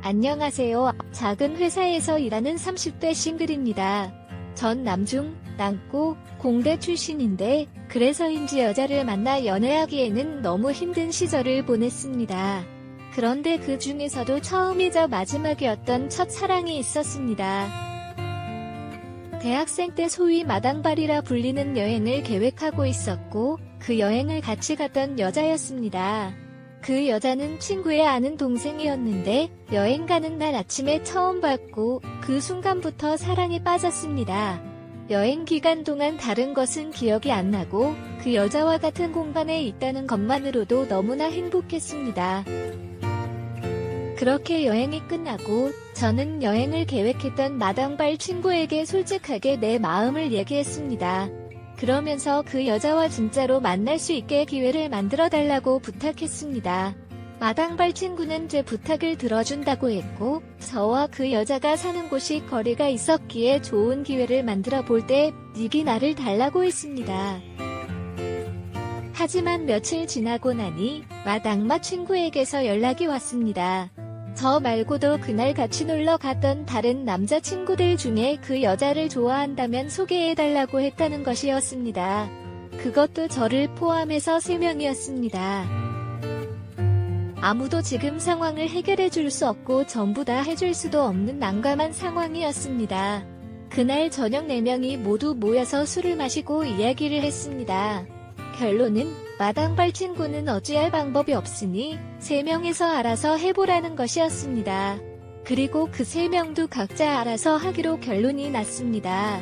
안녕하세요. 작은 회사에서 일하는 30대 싱글입니다. 전 남중, 남고, 공대 출신인데 그래서인지 여자를 만나 연애하기에는 너무 힘든 시절을 보냈습니다. 그런데 그 중에서도 처음이자 마지막이었던 첫사랑이 있었습니다. 대학생 때 소위 마당발이라 불리는 여행을 계획하고 있었고 그 여행을 같이 갔던 여자였습니다. 그 여자는 친구의 아는 동생이었는데 여행 가는 날 아침에 처음 봤고 그 순간부터 사랑에 빠졌습니다. 여행 기간 동안 다른 것은 기억이 안 나고 그 여자와 같은 공간에 있다는 것만으로도 너무나 행복했습니다. 그렇게 여행이 끝나고 저는 여행을 계획했던 마당발 친구에게 솔직하게 내 마음을 얘기했습니다. 그러면서 그 여자와 진짜로 만날 수 있게 기회를 만들어 달라고 부탁했습니다. 마당발 친구는 제 부탁을 들어준다고 했고 저와 그 여자가 사는 곳이 거리가 있었기에 좋은 기회를 만들어 볼 때 니기 나를 달라고 했습니다. 하지만 며칠 지나고 나니 마당마 친구에게서 연락이 왔습니다. 저 말고도 그날 같이 놀러 갔던 다른 남자친구들 중에 그 여자를 좋아한다면 소개해달라고 했다는 것이었습니다. 그것도 저를 포함해서 3명이었습니다. 아무도 지금 상황을 해결해 줄 수 없고 전부 다 해줄 수도 없는 난감한 상황이었습니다. 그날 저녁 4명이 모두 모여서 술을 마시고 이야기를 했습니다. 결론은 마당발 친구는 어찌할 방법이 없으니 3명에서 알아서 해보라는 것이었습니다. 그리고 그 3명도 각자 알아서 하기로 결론이 났습니다.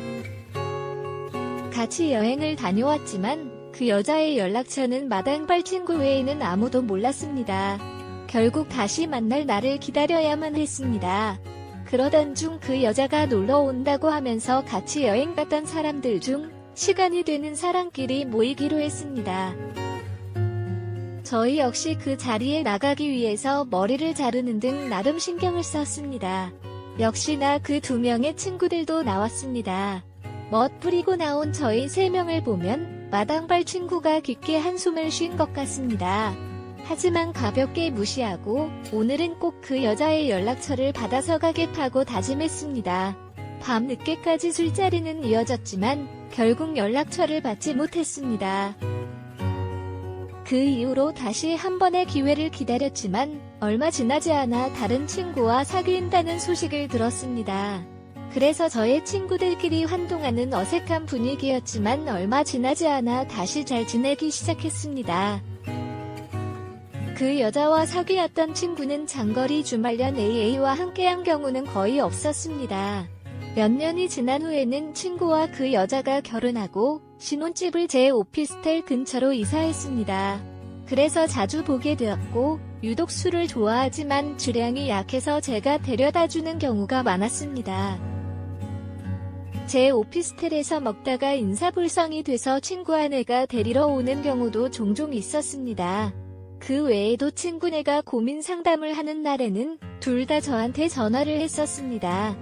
같이 여행을 다녀왔지만 그 여자의 연락처는 마당발 친구 외에는 아무도 몰랐습니다. 결국 다시 만날 날을 기다려야만 했습니다. 그러던 중 그 여자가 놀러 온다고 하면서 같이 여행 갔던 사람들 중 시간이 되는 사람끼리 모이기로 했습니다. 저희 역시 그 자리에 나가기 위해서 머리를 자르는 등 나름 신경을 썼습니다. 역시나 그 2명의 친구들도 나왔습니다. 멋부리고 나온 저희 3명을 보면 마당발 친구가 깊게 한숨을 쉰 것 같습니다. 하지만 가볍게 무시하고 오늘은 꼭 그 여자의 연락처를 받아서 가겠다고 다짐했습니다. 밤 늦게까지 술자리는 이어졌지만 결국 연락처를 받지 못했습니다. 그 이후로 다시 한 번의 기회를 기다렸지만 얼마 지나지 않아 다른 친구와 사귄다는 소식을 들었습니다. 그래서 저의 친구들끼리 한동안은 어색한 분위기였지만 얼마 지나지 않아 다시 잘 지내기 시작했습니다. 그 여자와 사귀었던 친구는 장거리 주말연 AA와 함께한 경우는 거의 없었습니다. 몇 년이 지난 후에는 친구와 그 여자가 결혼하고 신혼집을 제 오피스텔 근처로 이사했습니다. 그래서 자주 보게 되었고 유독 술을 좋아하지만 주량이 약해서 제가 데려다주는 경우가 많았습니다. 제 오피스텔에서 먹다가 인사불성이 돼서 친구아내가 데리러 오는 경우도 종종 있었습니다. 그 외에도 친구네가 고민 상담을 하는 날에는 둘 다 저한테 전화를 했었습니다.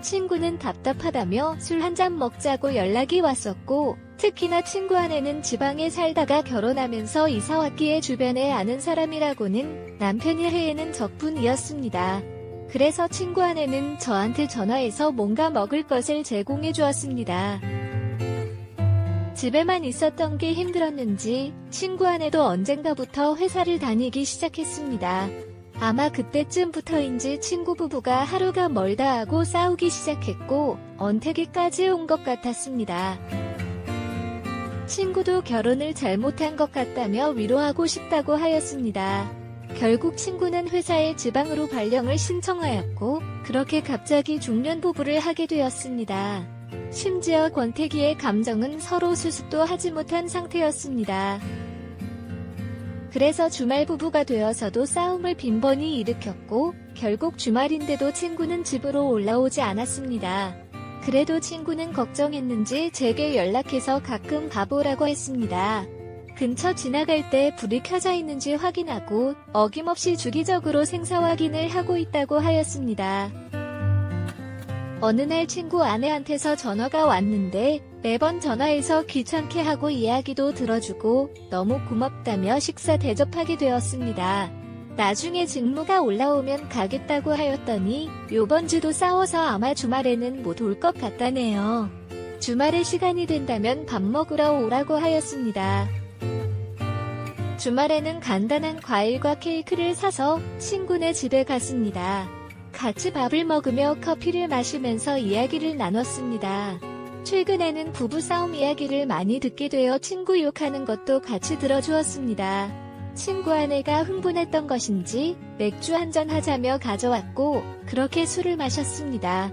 친구는 답답하다며 술 한잔 먹자고 연락이 왔었고 특히나 친구 아내는 지방에 살다가 결혼하면서 이사왔기에 주변에 아는 사람이라고는 남편이 해외는 적분이었습니다. 그래서 친구 아내는 저한테 전화해서 뭔가 먹을 것을 제공해 주었습니다. 집에만 있었던 게 힘들었는지 친구 아내도 언젠가부터 회사를 다니기 시작했습니다. 아마 그때쯤부터인지 친구 부부가 하루가 멀다 하고 싸우기 시작했고 언태기까지 온 것 같았습니다. 친구도 결혼을 잘못한 것 같다며 위로하고 싶다고 하였습니다. 결국 친구는 회사에 지방으로 발령을 신청하였고 그렇게 갑자기 중년 부부를 하게 되었습니다. 심지어 권태기의 감정은 서로 수습도 하지 못한 상태였습니다. 그래서 주말 부부가 되어서도 싸움을 빈번히 일으켰고 결국 주말인데도 친구는 집으로 올라오지 않았습니다. 그래도 친구는 걱정했는지 제게 연락해서 가끔 가보라고 했습니다. 근처 지나갈 때 불이 켜져 있는지 확인하고 어김없이 주기적으로 생사 확인을 하고 있다고 하였습니다. 어느 날 친구 아내한테서 전화가 왔는데 매번 전화해서 귀찮게 하고 이야기도 들어주고 너무 고맙다며 식사 대접하게 되었습니다. 나중에 직무가 올라오면 가겠다고 하였더니 요번 주도 싸워서 아마 주말에는 못 올 것 같다네요. 주말에 시간이 된다면 밥 먹으러 오라고 하였습니다. 주말에는 간단한 과일과 케이크를 사서 친구네 집에 갔습니다. 같이 밥을 먹으며 커피를 마시면서 이야기를 나눴습니다. 최근에는 부부싸움 이야기를 많이 듣게 되어 친구 욕하는 것도 같이 들어주었습니다. 친구 아내가 흥분했던 것인지 맥주 한잔 하자며 가져왔고 그렇게 술을 마셨습니다.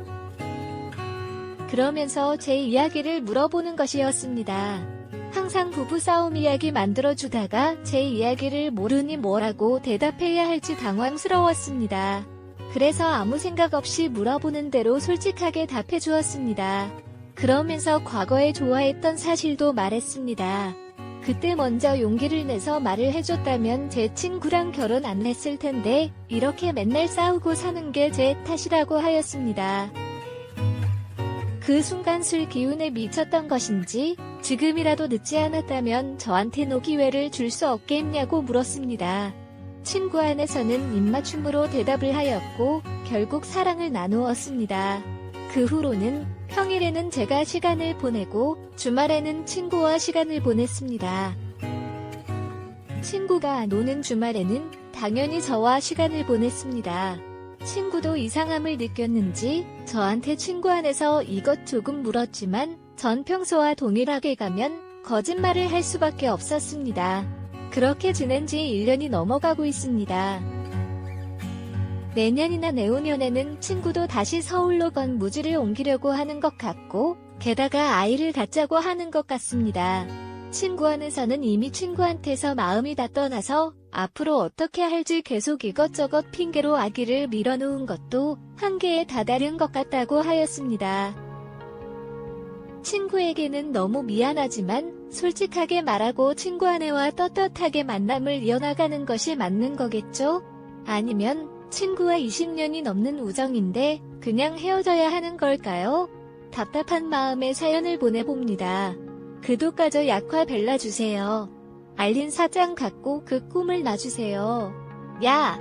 그러면서 제 이야기를 물어보는 것이었습니다. 항상 부부싸움 이야기 만들어주다가 제 이야기를 모르니 뭐라고 대답해야 할지 당황스러웠습니다. 그래서 아무 생각 없이 물어보는 대로 솔직하게 답해주었습니다. 그러면서 과거에 좋아했던 사실도 말했습니다. 그때 먼저 용기를 내서 말을 해줬다면 제 친구랑 결혼 안 했을 텐데 이렇게 맨날 싸우고 사는 게 제 탓이라고 하였습니다. 그 순간 술 기운에 미쳤던 것인지 지금이라도 늦지 않았다면 저한테 기회를 줄 수 없겠냐고 물었습니다. 친구 안에서는 입맞춤으로 대답을 하였고 결국 사랑을 나누었습니다. 그 후로는 평일에는 제가 시간을 보내고 주말에는 친구와 시간을 보냈습니다. 친구가 노는 주말에는 당연히 저와 시간을 보냈습니다. 친구도 이상함을 느꼈는지 저한테 친구 안에서 이것 조금 물었지만 전 평소와 동일하게 가면 거짓말을 할 수밖에 없었습니다. 그렇게 지낸 지 1년이 넘어가고 있습니다. 내년이나 내후년에는 친구도 다시 서울로 건무지를 옮기려고 하는 것 같고 게다가 아이를 갖자고 하는 것 같습니다. 친구 안에서는 이미 친구한테서 마음이 다 떠나서 앞으로 어떻게 할지 계속 이것저것 핑계로 아기를 밀어놓은 것도 한계에 다다른 것 같다고 하였습니다. 친구에게는 너무 미안하지만 솔직하게 말하고 친구 아내와 떳떳하게 만남을 이어나가는 것이 맞는 거겠죠? 아니면 친구와 20년이 넘는 우정인데 그냥 헤어져야 하는 걸까요? 답답한 마음에 사연을 보내봅니다. 구독과저 약화 발라주세요. 알림 설정 갖고 그 꿈을 놔주세요. 야!